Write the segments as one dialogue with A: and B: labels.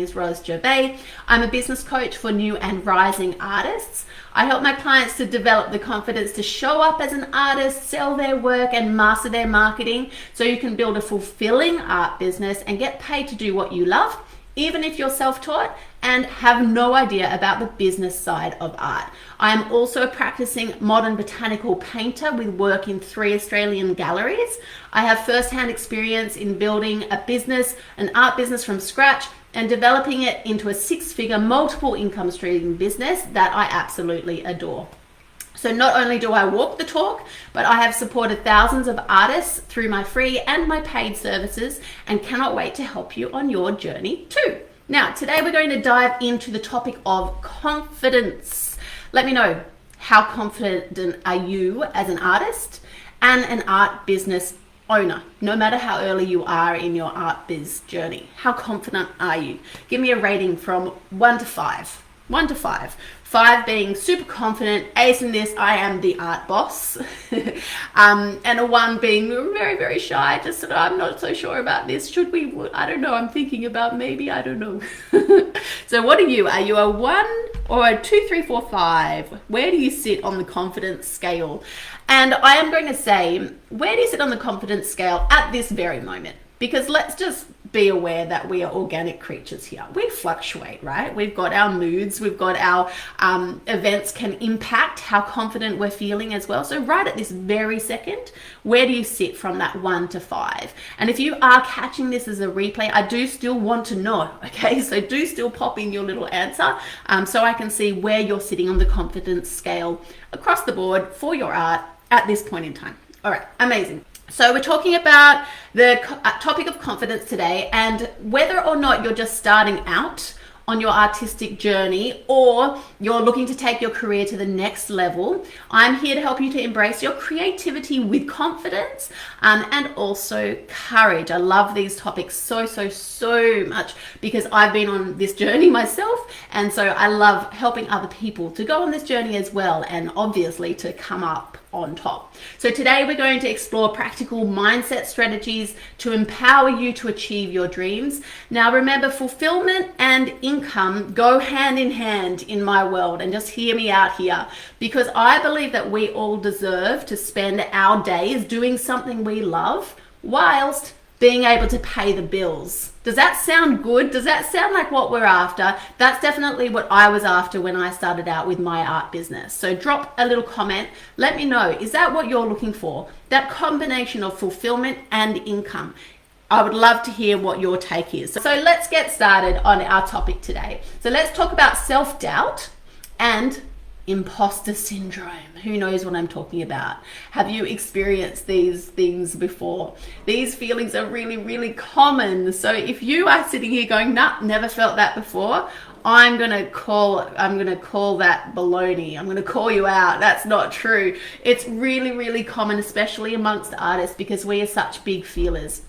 A: is Rose Gervais. I'm a business coach for new and rising artists. I help my clients to develop the confidence to show up as an artist, sell their work, and master their marketing so you can build a fulfilling art business and get paid to do what you love, even if you're self-taught and have no idea about the business side of art. I am also a practicing modern botanical painter with work in 3 Australian galleries. I have first-hand experience in building a business, an art business from scratch, and developing it into a 6-figure multiple income stream business that I absolutely adore. So not only do I walk the talk, but I have supported thousands of artists through my free and my paid services and cannot wait to help you on your journey too. Now, today we're going to dive into the topic of confidence. Let me know, how confident are you as an artist and an art business owner, no matter how early you are in your art biz journey? How confident are you? Give me a rating from 1 to 5. 1 to 5. 5 being super confident, ace in this, I am the art boss. And a 1 being very, very shy, just sort of, I'm not so sure about this. Should we? I don't know. I'm thinking about maybe, I don't know. So what are you? Are you a 1 or a 2, 3, 4, 5? Where do you sit on the confidence scale? And I am going to say, where do you sit on the confidence scale at this very moment? Because let's just be aware that we are organic creatures here. We fluctuate, right? We've got our moods, we've got our events can impact how confident we're feeling as well. So right at this very second, where do you sit from that 1 to 5? And if you are catching this as a replay, I do still want to know, okay? So do still pop in your little answer so I can see where you're sitting on the confidence scale across the board for your art at this point in time. All right, amazing. So we're talking about the topic of confidence today, and whether or not you're just starting out on your artistic journey or you're looking to take your career to the next level, I'm here to help you to embrace your creativity with confidence and also courage. I love these topics so much because I've been on this journey myself, and so I love helping other people to go on this journey as well, and obviously to come up on top. So today we're going to explore practical mindset strategies to empower you to achieve your dreams. Now remember, fulfillment and income go hand in hand in my world, and just hear me out here, because I believe that we all deserve to spend our days doing something we love whilst being able to pay the bills. Does that sound good? Does that sound like what we're after? That's definitely what I was after when I started out with my art business. So drop a little comment. Let me know, is that what you're looking for? That combination of fulfillment and income. I would love to hear what your take is. So let's get started on our topic today. So let's talk about self-doubt and imposter syndrome. Who knows what I'm talking about? Have you experienced these things before? These feelings are really common. So if you are sitting here going, nah, never felt that before, I'm gonna call that baloney. I'm gonna call you out. That's not true. It's really common, especially amongst artists, because we are such big feelers.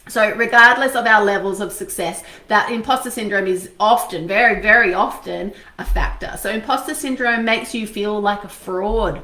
A: So regardless of our levels of success, that imposter syndrome is often, very often, a factor. So imposter syndrome makes you feel like a fraud.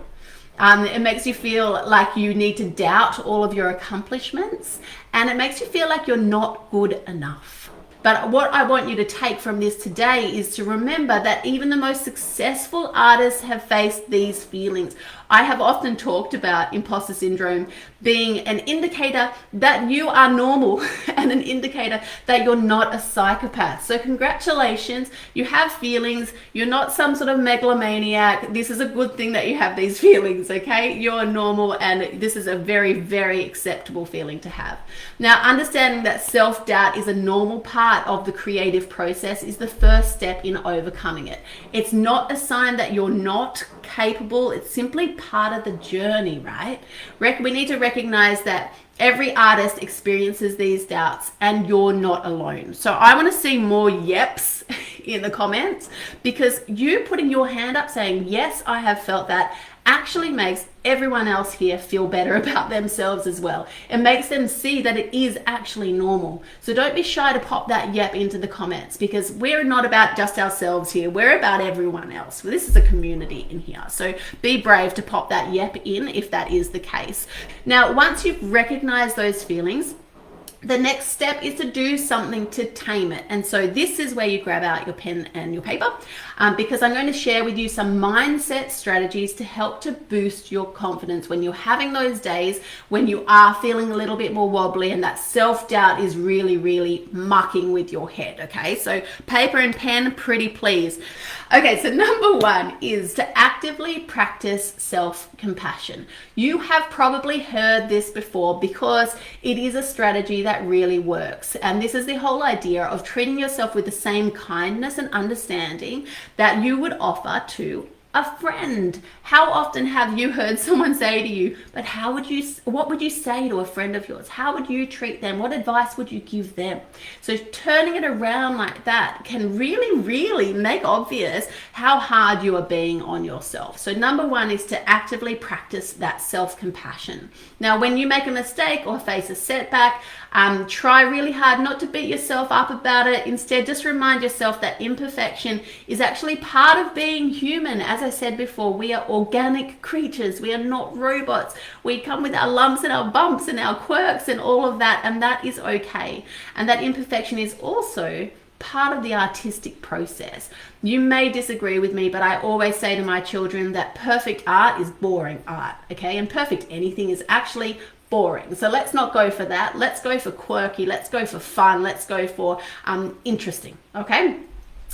A: It makes you feel like you need to doubt all of your accomplishments, and it makes you feel like you're not good enough. But what I want you to take from this today is to remember that even the most successful artists have faced these feelings. I have often talked about imposter syndrome being an indicator that you are normal and an indicator that you're not a psychopath. So congratulations, you have feelings. You're not some sort of megalomaniac. This is a good thing that you have these feelings, okay? You're normal, and this is a very acceptable feeling to have. Now, understanding that self-doubt is a normal part of the creative process is the first step in overcoming it. It's not a sign that you're not capable. It's simply part of the journey, right? We need to recognize that every artist experiences these doubts, and you're not alone. So I want to see more yeps in the comments, because you putting your hand up saying, yes, I have felt that, actually makes everyone else here feel better about themselves as well. It makes them see that it is actually normal. So don't be shy to pop that yep into the comments, because we're not about just ourselves here. We're about everyone else. This is a community in here. So be brave to pop that yep in if that is the case. Now, once you've recognized those feelings, The next step is to do something to tame it. And so this is where you grab out your pen and your paper, because I'm going to share with you some mindset strategies to help to boost your confidence when you're having those days when you are feeling a little bit more wobbly and that self-doubt is really, really mucking with your head. Okay, so paper and pen, pretty please. Okay, so number one is to actively practice self-compassion. You have probably heard this before because it is a strategy that really works. And this is the whole idea of treating yourself with the same kindness and understanding that you would offer to a friend. How often have you heard someone say to you, but what would you say to a friend of yours? How would you treat them? What advice would you give them? So turning it around like that can really, really make obvious how hard you are being on yourself. So number one is to actively practice that self-compassion. Now, when you make a mistake or face a setback, try really hard not to beat yourself up about it. Instead, just remind yourself that imperfection is actually part of being human. As I said before, we are organic creatures. We are not robots. We come with our lumps and our bumps and our quirks and all of that, and that is okay. And that imperfection is also part of the artistic process. You may disagree with me, but I always say to my children that perfect art is boring art, okay? And perfect anything is actually boring. So let's not go for that. Let's go for quirky. Let's go for fun. Let's go for interesting, okay?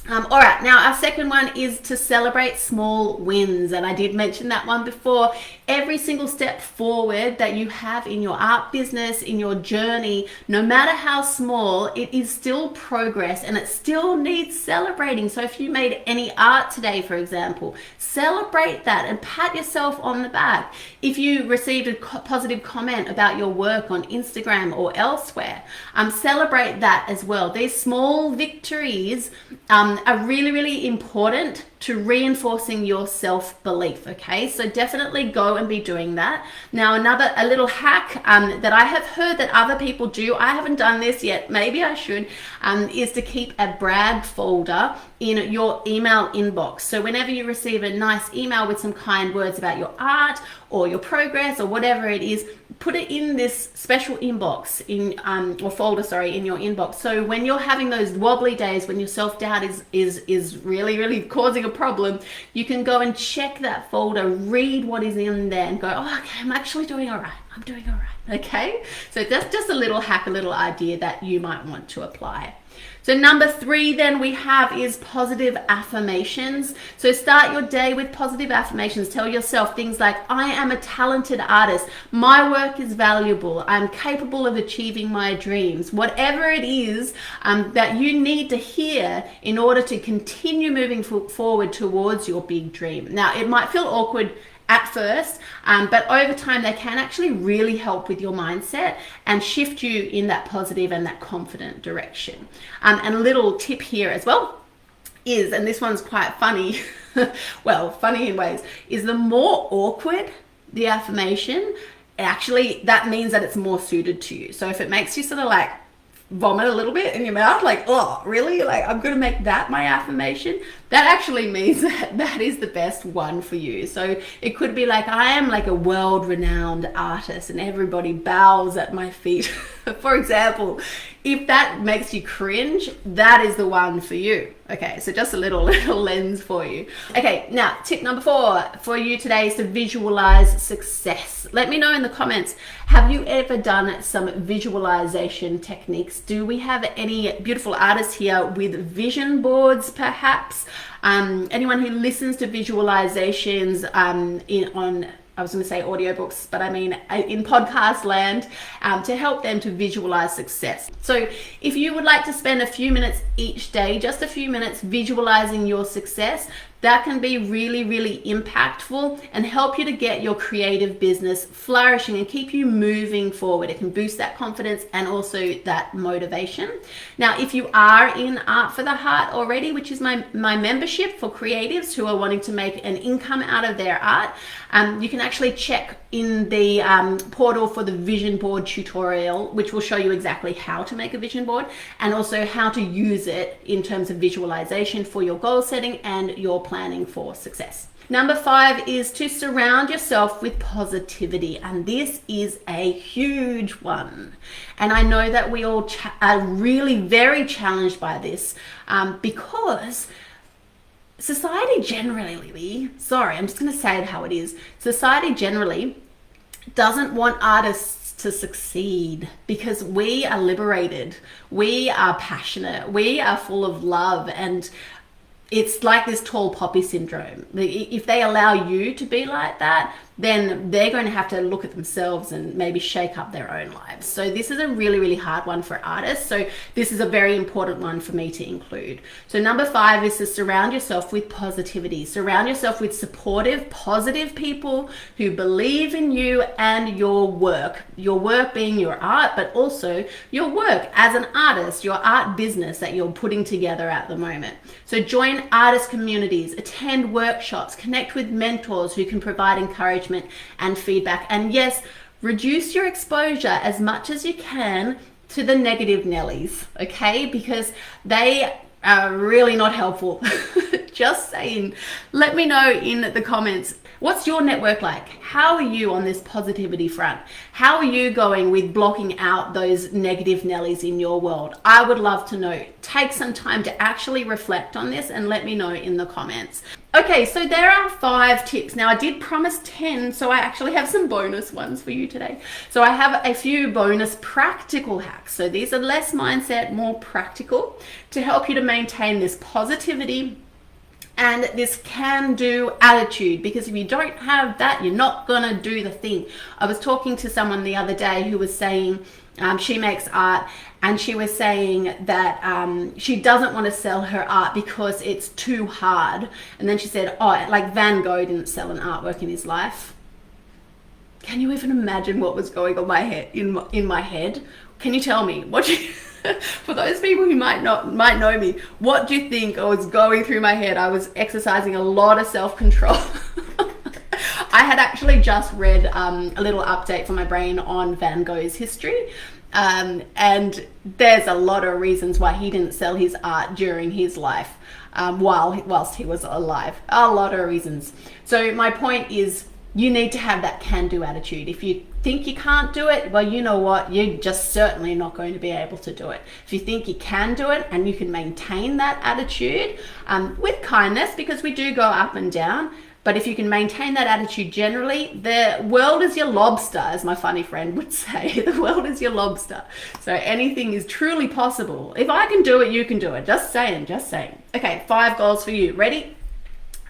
A: All right, now our second one is to celebrate small wins. And I did mention that one before. Every single step forward that you have in your art business, in your journey, no matter how small, it is still progress and it still needs celebrating. So if you made any art today, for example, celebrate that and pat yourself on the back. If you received a positive comment about your work on Instagram or elsewhere, celebrate that as well. These small victories are really, really important to reinforcing your self-belief, okay? So definitely go and be doing that. Now, a little hack that I have heard that other people do, I haven't done this yet, maybe I should, is to keep a brag folder in your email inbox. So whenever you receive a nice email with some kind words about your art or your progress or whatever it is, put it in this special inbox or folder, in your inbox. So when you're having those wobbly days, when your self-doubt is really, really causing a problem, you can go and check that folder, read what is in there and go, oh, okay, I'm actually doing all right. I'm doing all right, okay? So that's just a little hack, a little idea that you might want to apply. So number 3 then we have is positive affirmations. So start your day with positive affirmations. Tell yourself things like, I am a talented artist. My work is valuable. I'm capable of achieving my dreams. Whatever it is that you need to hear in order to continue moving forward towards your big dream. Now, it might feel awkward at first, but over time they can actually really help with your mindset and shift you in that positive and that confident direction. And a little tip here as well is, and this one's quite funny, well, funny in ways, is the more awkward the affirmation, actually that means that it's more suited to you. So if it makes you sort of like vomit a little bit in your mouth, like, oh, really? Like, I'm going to make that my affirmation. That actually means that is the best one for you. So it could be like, I am like a world-renowned artist and everybody bows at my feet. For example, if that makes you cringe, that is the one for you. Okay, so just a little lens for you. Okay, now tip number 4 for you today is to visualize success. Let me know in the comments, have you ever done some visualization techniques? Do we have any beautiful artists here with vision boards perhaps? Anyone who listens to visualizations I was going to say audiobooks, but I mean in podcast land, to help them to visualize success. So if you would like to spend a few minutes each day, just a few minutes visualizing your success, that can be really, really impactful and help you to get your creative business flourishing and keep you moving forward. It can boost that confidence and also that motivation. Now, if you are in Art for the Heart already, which is my membership for creatives who are wanting to make an income out of their art, you can actually check in the portal for the vision board tutorial, which will show you exactly how to make a vision board and also how to use it in terms of visualization for your goal setting and your plan planning for success. Number 5 is to surround yourself with positivity. And this is a huge one. And I know that we all are really very challenged by this because society generally, sorry, I'm just going to say it how it is. Society generally doesn't want artists to succeed because we are liberated. We are passionate. We are full of love, and it's like this tall poppy syndrome. If they allow you to be like that, then they're going to have to look at themselves and maybe shake up their own lives. So this is a really, really hard one for artists. So this is a very important one for me to include. So number 5 is to surround yourself with positivity. Surround yourself with supportive, positive people who believe in you and your work. Your work being your art, but also your work as an artist, your art business that you're putting together at the moment. So join artist communities, attend workshops, connect with mentors who can provide encouragement and feedback. And yes, reduce your exposure as much as you can to the negative Nellies, okay? Because they are really not helpful. Just saying. Let me know in the comments, what's your network like? How are you on this positivity front? How are you going with blocking out those negative Nellies in your world? I would love to know. Take some time to actually reflect on this and let me know in the comments. Okay, so there are 5 tips. Now I did promise 10, so I actually have some bonus ones for you today. So I have a few bonus practical hacks. So these are less mindset, more practical to help you to maintain this positivity and this can-do attitude, because if you don't have that, you're not gonna do the thing. I was talking to someone the other day who was saying she makes art, and she was saying that she doesn't want to sell her art because it's too hard. And then she said, oh, like Van Gogh didn't sell an artwork in his life. Can you even imagine what was going on in my head? Can you tell me what you for those people who might know me, what do you think was going through my head? I was exercising a lot of self-control. I had actually just read a little update for my brain on Van Gogh's history. And there's a lot of reasons why he didn't sell his art during his life, whilst he was alive. A lot of reasons. So my point is, you need to have that can-do attitude. If you think you can't do it, well, you know what? You're just certainly not going to be able to do it. If you think you can do it and you can maintain that attitude with kindness, because we do go up and down, but if you can maintain that attitude generally, the world is your lobster, as my funny friend would say. The world is your lobster. So anything is truly possible. If I can do it, you can do it. Just saying, just saying. Okay, 5 goals for you. Ready?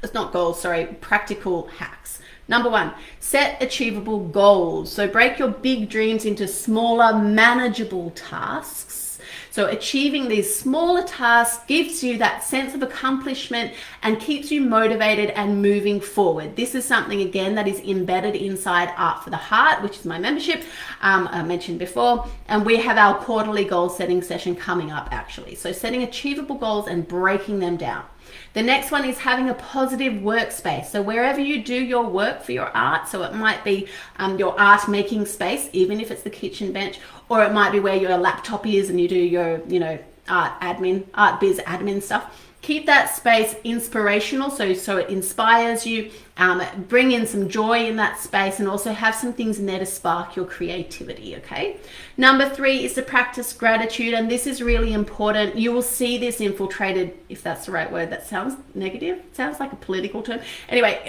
A: It's not goals, sorry, practical hacks. Number 1, set achievable goals. So break your big dreams into smaller, manageable tasks. So achieving these smaller tasks gives you that sense of accomplishment and keeps you motivated and moving forward. This is something, again, that is embedded inside Art for the Heart, which is my membership I mentioned before. And we have our quarterly goal setting session coming up, actually. So setting achievable goals and breaking them down. The next one is having a positive workspace. So wherever you do your work for your art, so it might be your art making space, even if it's the kitchen bench, or it might be where your laptop is and you do your, art biz admin stuff. Keep that space inspirational, so it inspires you. Bring in some joy in that space, and also have some things in there to spark your creativity, okay? Number 3 is to practice gratitude, and this is really important. You will see this infiltrated, if that's the right word. That sounds negative. It sounds like a political term. Anyway,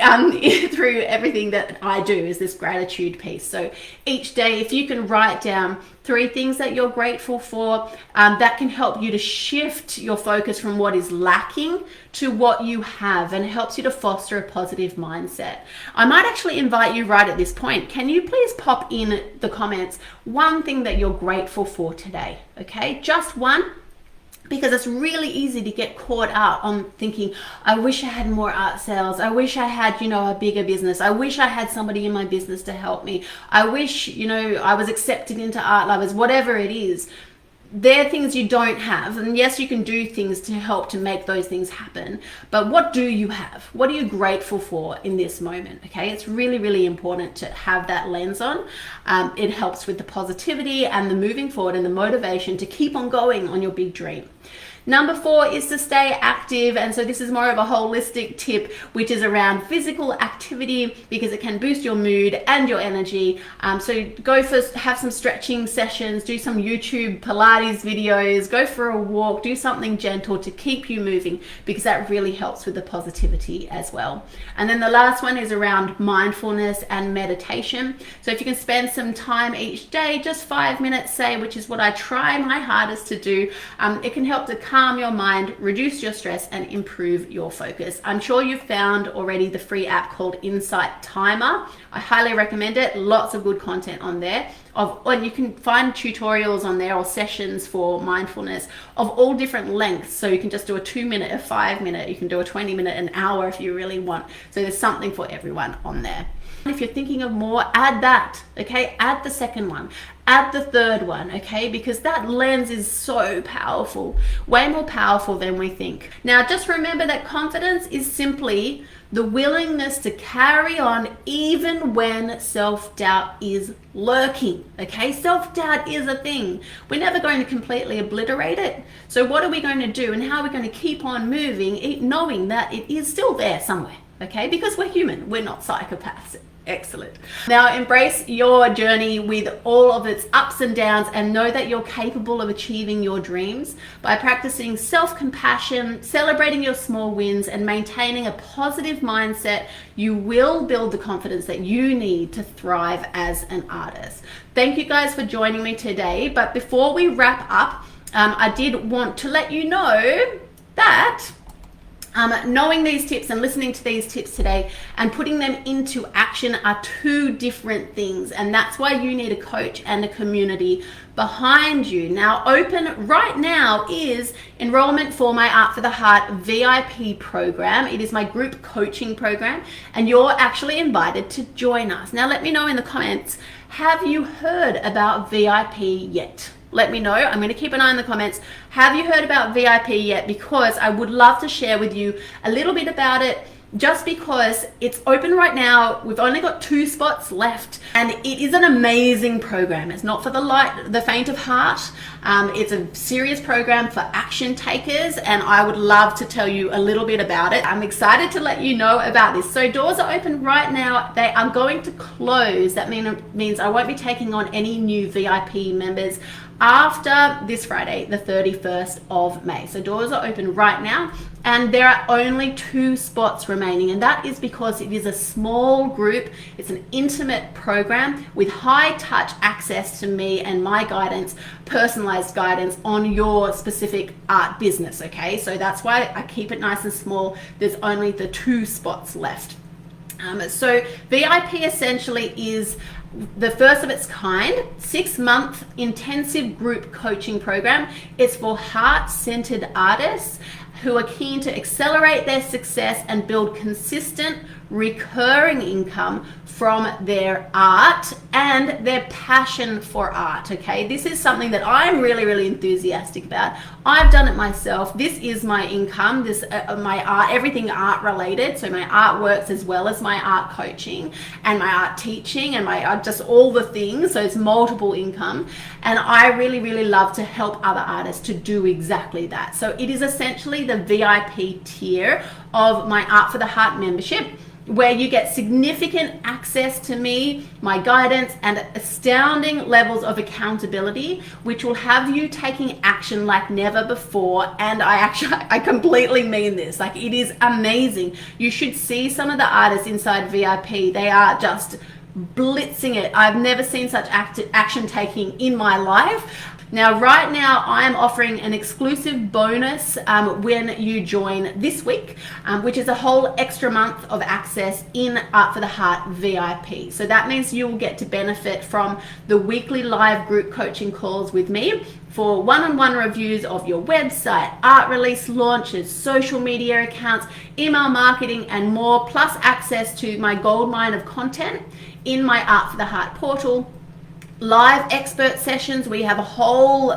A: through everything that I do is this gratitude piece. So each day, if you can write down 3 things that you're grateful for, that can help you to shift your focus from what is lacking to what you have, and helps you to foster a positive mindset. I might actually invite you right at this point. Can you please pop in the comments one thing that you're grateful for today? Okay, just one. Because it's really easy to get caught out on thinking, I wish I had more art sales. I wish I had, a bigger business. I wish I had somebody in my business to help me. I wish, I was accepted into Art Lovers, whatever it is. They're things you don't have. And yes, you can do things to help to make those things happen. But what do you have? What are you grateful for in this moment? Okay, it's really, really important to have that lens on. It helps with the positivity and the moving forward and the motivation to keep on going on your big dream. Number 4 is to stay active. And so this is more of a holistic tip, which is around physical activity because it can boost your mood and your energy. So go for, have some stretching sessions, do some YouTube Pilates videos, go for a walk, do something gentle to keep you moving because that really helps with the positivity as well. And then the last one is around mindfulness and meditation. So if you can spend some time each day, just 5 minutes, say, which is what I try my hardest to do, it can help to calm your mind, reduce your stress, and improve your focus. I'm sure you've found already the free app called Insight Timer. I highly recommend it. Lots of good content on there. And you can find tutorials on there or sessions for mindfulness of all different lengths. So you can just do a 2 minute, a 5 minute, you can do a 20 minute, an hour if you really want. So there's something for everyone on there. If you're thinking of more, add that, okay? Add the second one, add the third one, okay? Because that lens is so powerful, way more powerful than we think. Now, just remember that confidence is simply the willingness to carry on even when self-doubt is lurking, okay? Self-doubt is a thing. We're never going to completely obliterate it. So what are we going to do and how are we going to keep on moving, knowing that it is still there somewhere, okay? Because we're human, we're not psychopaths. Excellent. Now embrace your journey with all of its ups and downs and know that you're capable of achieving your dreams by practicing self-compassion, celebrating your small wins, and maintaining a positive mindset. You will build the confidence that you need to thrive as an artist. Thank you guys for joining me today. But before we wrap up, I did want to let you know that knowing these tips and listening to these tips today and putting them into action are two different things. And that's why you need a coach and a community behind you. Now, open right now is enrollment for my Art for the Heart VIP program. It is my group coaching program, and you're actually invited to join us. Now, let me know in the comments, have you heard about VIP yet? Let me know. I'm going to keep an eye on the comments. Have you heard about VIP yet? Because I would love to share with you a little bit about it, just because it's open right now. We've only got 2 spots left, and it is an amazing program. It's not for the faint of heart. It's a serious program for action takers, and I would love to tell you a little bit about it. I'm excited to let you know about this. So doors are open right now. They are going to close. That means I won't be taking on any new VIP members after this Friday, the 31st of May. So doors are open right now, and there are only 2 spots remaining, and that is because it is a small group. It's an intimate program with high touch access to me and my guidance, personalized guidance on your specific art business, okay? So that's why I keep it nice and small. There's only the 2 spots left. So VIP essentially is the first of its kind 6-month intensive group coaching program. It's for heart-centered artists who are keen to accelerate their success and build consistent recurring income from their art and their passion for art, okay? This is something that I'm really, really enthusiastic about. I've done it myself. This is my income, my art, everything art related. So my artworks as well as my art coaching and my art teaching and my art, just all the things. So it's multiple income. And I really, really love to help other artists to do exactly that. So it is essentially the VIP tier of my Art for the Heart membership, where you get significant access to me, my guidance, and astounding levels of accountability, which will have you taking action like never before. And I completely mean this. Like, it is amazing. You should see some of the artists inside VIP. They are just blitzing it. I've never seen such action taking in my life. Now, right now, I am offering an exclusive bonus when you join this week, which is a whole extra month of access in Art for the Heart VIP. So that means you will get to benefit from the weekly live group coaching calls with me for one-on-one reviews of your website, art release launches, social media accounts, email marketing, and more, plus access to my goldmine of content in my Art for the Heart portal, live expert sessions. We have a whole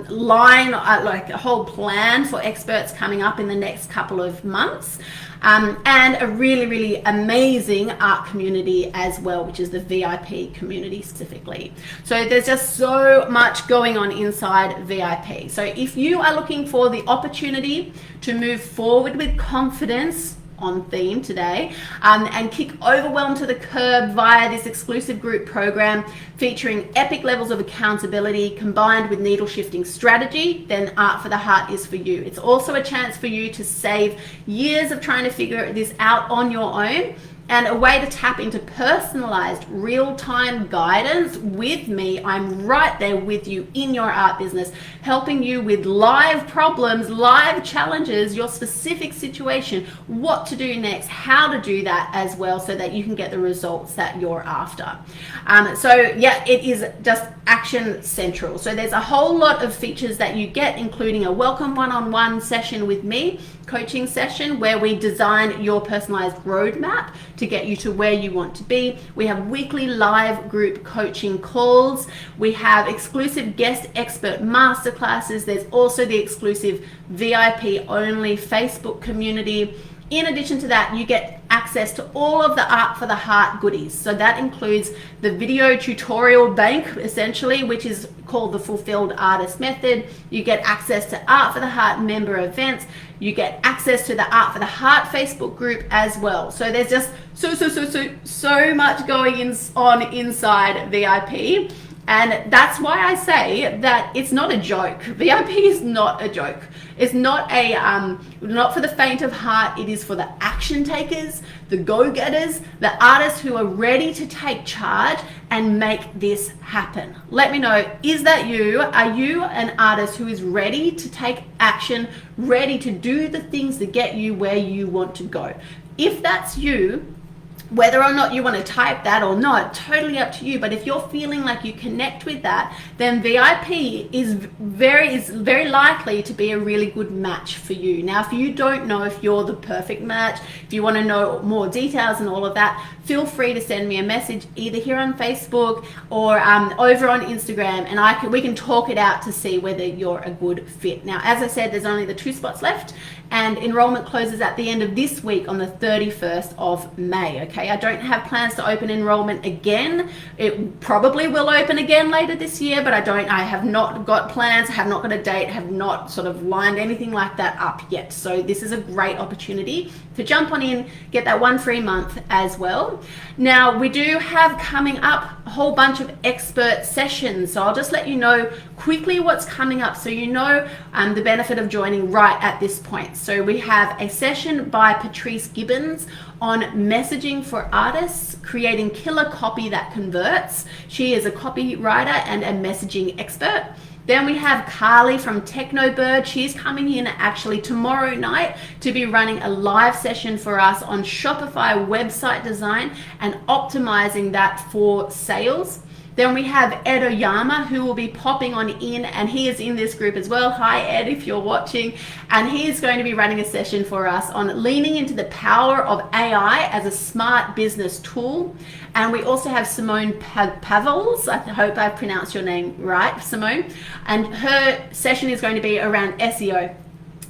A: line, like a whole plan for experts coming up in the next couple of months. And a really, really amazing art community as well, which is the VIP community specifically. So there's just so much going on inside VIP. So if you are looking for the opportunity to move forward with confidence, on theme today, and kick overwhelm to the curb via this exclusive group program featuring epic levels of accountability combined with needle shifting strategy, then Art for the Heart is for you. It's also a chance for you to save years of trying to figure this out on your own, and a way to tap into personalized real-time guidance with me. I'm right there with you in your art business, helping you with live problems, live challenges, your specific situation, what to do next, how to do that as well, so that you can get the results that you're after. So yeah, it is just action central. So there's a whole lot of features that you get, including a welcome one-on-one session with me, coaching session where we design your personalized roadmap to get you to where you want to be. We have weekly live group coaching calls. We have exclusive guest expert masterclasses. There's also the exclusive VIP only Facebook community. In addition to that, you get access to all of the Art for the Heart goodies. So that includes the video tutorial bank, essentially, which is called the Fulfilled Artist Method. You get access to Art for the Heart member events. You get access to the Art for the Heart Facebook group as well. So there's just so much going on inside VIP. And that's why I say that it's not a joke. VIP is not a joke. It's not not for the faint of heart. It is for the action takers, the go-getters, the artists who are ready to take charge and make this happen. Let me know, is that you? Are you an artist who is ready to take action, ready to do the things that get you where you want to go? If that's you, whether or not you want to type that or not, totally up to you. But if you're feeling like you connect with that, then VIP is very likely to be a really good match for you. Now, if you don't know if you're the perfect match, if you want to know more details and all of that, feel free to send me a message either here on Facebook or over on Instagram, and we can talk it out to see whether you're a good fit. Now, as I said, there's only the 2 spots left, and enrollment closes at the end of this week on the 31st of May. Okay, I don't have plans to open enrollment again. It probably will open again later this year, but I have not got plans, have not got a date, have not sort of lined anything like that up yet. So this is a great opportunity to jump on in, get that 1 free month as well. Now, we do have coming up a whole bunch of expert sessions, so I'll just let you know quickly what's coming up so you know the benefit of joining right at this point. So we have a session by Patrice Gibbons on messaging for artists, creating killer copy that converts. She is a copywriter and a messaging expert. Then we have Carly from Technobird. She's coming in actually tomorrow night to be running a live session for us on Shopify website design and optimizing that for sales. Then we have Ed Oyama, who will be popping on in, and he is in this group as well. Hi Ed, if you're watching. And he is going to be running a session for us on leaning into the power of AI as a smart business tool. And we also have Simone Pavels. I hope I pronounced your name right, Simone. And her session is going to be around SEO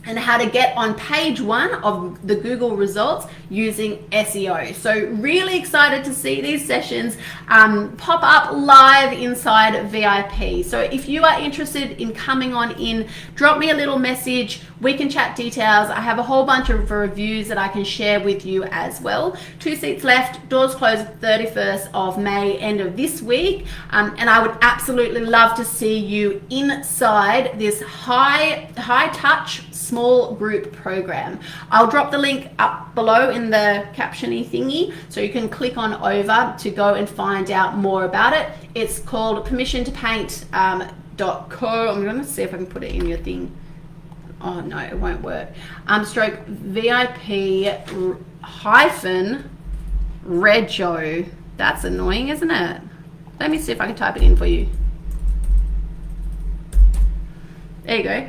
A: and how to get on page 1 of the Google results using SEO. So really excited to see these sessions pop up live inside VIP. So if you are interested in coming on in, drop me a little message. We can chat details. I have a whole bunch of reviews that I can share with you as well. 2 seats left, doors close 31st of May, end of this week. And I would absolutely love to see you inside this high touch, small group program. I'll drop the link up below in the captiony thingy so you can click on over to go and find out more about it. It's called permissiontopaint.co. I'm going to see if I can put it in your thing. Oh no, it won't work. Stroke VIP hyphen Rego. That's annoying, isn't it? Let me see if I can type it in for you. There you go.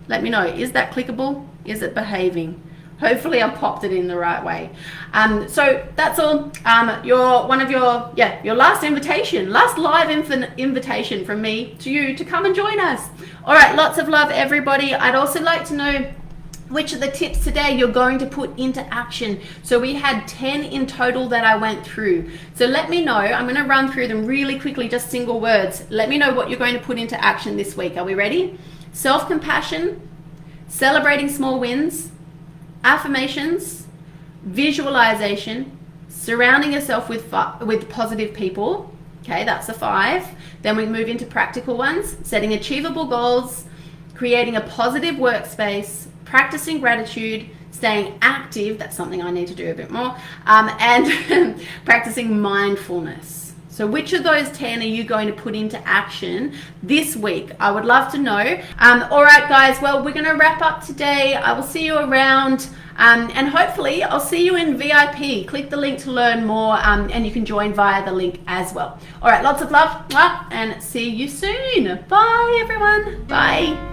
A: Let me know, is that clickable? Is it behaving? Hopefully I popped it in the right way. So that's all. Your last invitation, last live invitation from me to you to come and join us. All right, lots of love, everybody. I'd also like to know which of the tips today you're going to put into action. So we had 10 in total that I went through. So let me know. I'm going to run through them really quickly, just single words. Let me know what you're going to put into action this week. Are we ready? Self-compassion, celebrating small wins, affirmations, visualization, surrounding yourself with positive people. Okay, that's a 5. Then we move into practical ones, setting achievable goals, creating a positive workspace, practicing gratitude, staying active, that's something I need to do a bit more, and practicing mindfulness. So which of those 10 are you going to put into action this week? I would love to know. All right, guys, well, we're going to wrap up today. I will see you around, and hopefully I'll see you in VIP. Click the link to learn more, and you can join via the link as well. All right, lots of love, and see you soon. Bye, everyone. Bye.